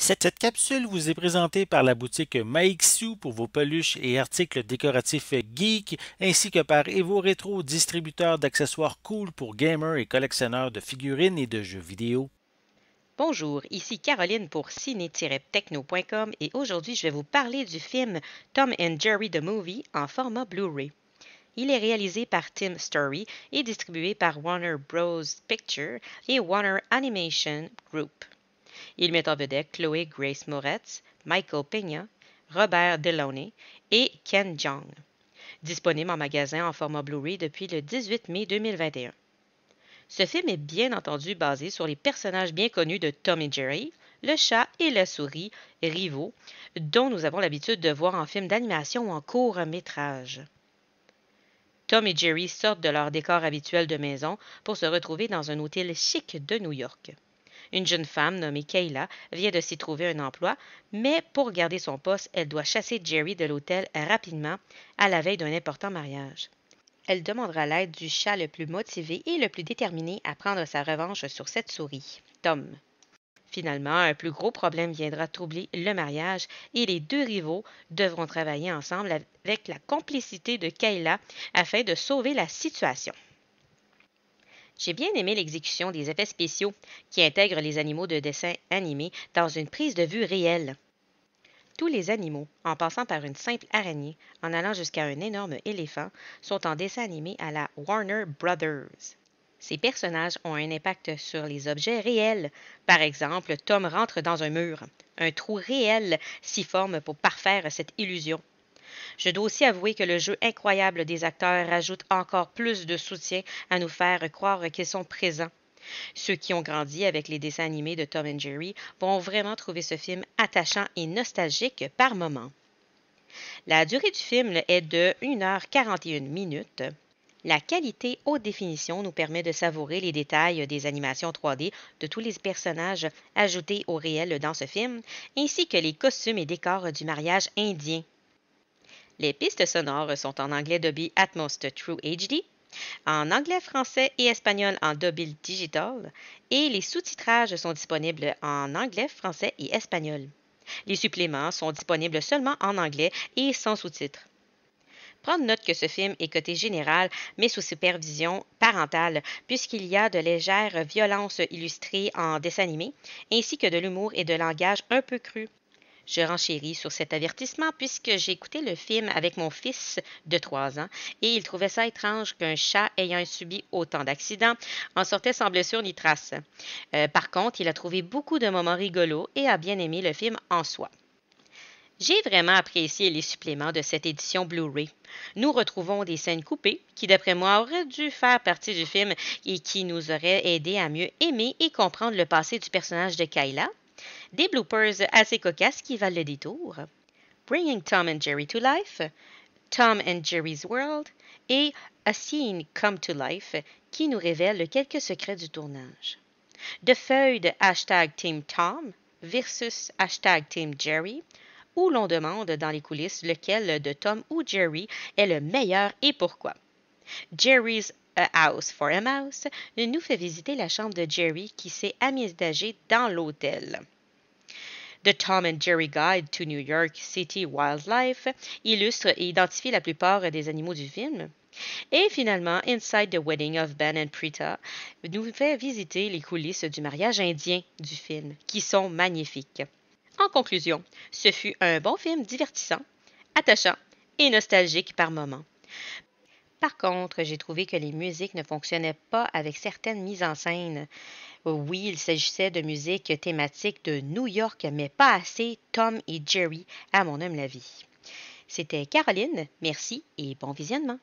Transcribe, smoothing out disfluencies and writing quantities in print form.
Cette capsule vous est présentée par la boutique Maixu pour vos peluches et articles décoratifs geek, ainsi que par Evo Retro, distributeur d'accessoires cool pour gamers et collectionneurs de figurines et de jeux vidéo. Bonjour, ici Caroline pour ciné-techno.com et aujourd'hui je vais vous parler du film Tom and Jerry the Movie en format Blu-ray. Il est réalisé par Tim Story et distribué par Warner Bros. Pictures et Warner Animation Group. Il met en vedette Chloé Grace Moretz, Michael Peña, Robert Delaunay et Ken Jeong. Disponible en magasin en format Blu-ray depuis le 18 mai 2021. Ce film est bien entendu basé sur les personnages bien connus de Tom et Jerry, le chat et la souris, rivaux, dont nous avons l'habitude de voir en film d'animation ou en court-métrage. Tom et Jerry sortent de leur décor habituel de maison pour se retrouver dans un hôtel chic de New York. Une jeune femme nommée Kayla vient de s'y trouver un emploi, mais pour garder son poste, elle doit chasser Jerry de l'hôtel rapidement à la veille d'un important mariage. Elle demandera l'aide du chat le plus motivé et le plus déterminé à prendre sa revanche sur cette souris, Tom. Finalement, un plus gros problème viendra troubler le mariage et les deux rivaux devront travailler ensemble avec la complicité de Kayla afin de sauver la situation. J'ai bien aimé l'exécution des effets spéciaux qui intègrent les animaux de dessin animé dans une prise de vue réelle. Tous les animaux, en passant par une simple araignée, en allant jusqu'à un énorme éléphant, sont en dessin animé à la Warner Brothers. Ces personnages ont un impact sur les objets réels. Par exemple, Tom rentre dans un mur. Un trou réel s'y forme pour parfaire cette illusion. Je dois aussi avouer que le jeu incroyable des acteurs rajoute encore plus de soutien à nous faire croire qu'ils sont présents. Ceux qui ont grandi avec les dessins animés de Tom et Jerry vont vraiment trouver ce film attachant et nostalgique par moments. La durée du film est de 1h41 minutes. La qualité haute définition nous permet de savourer les détails des animations 3D de tous les personnages ajoutés au réel dans ce film, ainsi que les costumes et décors du mariage indien. Les pistes sonores sont en anglais Dolby Atmos True HD, en anglais, français et espagnol en Dolby Digital, et les sous-titrages sont disponibles en anglais, français et espagnol. Les suppléments sont disponibles seulement en anglais et sans sous-titres. Prendre note que ce film est coté général, mais sous supervision parentale, puisqu'il y a de légères violences illustrées en dessin animé, ainsi que de l'humour et de langage un peu cru. Je renchéris sur cet avertissement puisque j'ai écouté le film avec mon fils de 3 ans et il trouvait ça étrange qu'un chat ayant subi autant d'accidents en sortait sans blessure ni trace. Par contre, il a trouvé beaucoup de moments rigolos et a bien aimé le film en soi. J'ai vraiment apprécié les suppléments de cette édition Blu-ray. Nous retrouvons des scènes coupées qui, d'après moi, auraient dû faire partie du film et qui nous auraient aidé à mieux aimer et comprendre le passé du personnage de Kayla. Des bloopers assez cocasses qui valent le détour. Bringing Tom and Jerry to Life, Tom and Jerry's World et A Scene Come to Life qui nous révèlent quelques secrets du tournage. De feuilles de hashtag Team Tom versus hashtag Team Jerry, où l'on demande dans les coulisses lequel de Tom ou Jerry est le meilleur et pourquoi. Jerry's A House for a Mouse nous fait visiter la chambre de Jerry qui s'est aménagée dans l'hôtel. The Tom and Jerry Guide to New York City Wildlife illustre et identifie la plupart des animaux du film. Et finalement, Inside the Wedding of Ben and Preeta nous fait visiter les coulisses du mariage indien du film, qui sont magnifiques. En conclusion, ce fut un bon film divertissant, attachant et nostalgique par moments. Par contre, j'ai trouvé que les musiques ne fonctionnaient pas avec certaines mises en scène. Oui, il s'agissait de musique thématique de New York, mais pas assez Tom et Jerry, à mon humble avis. C'était Caroline, merci et bon visionnement.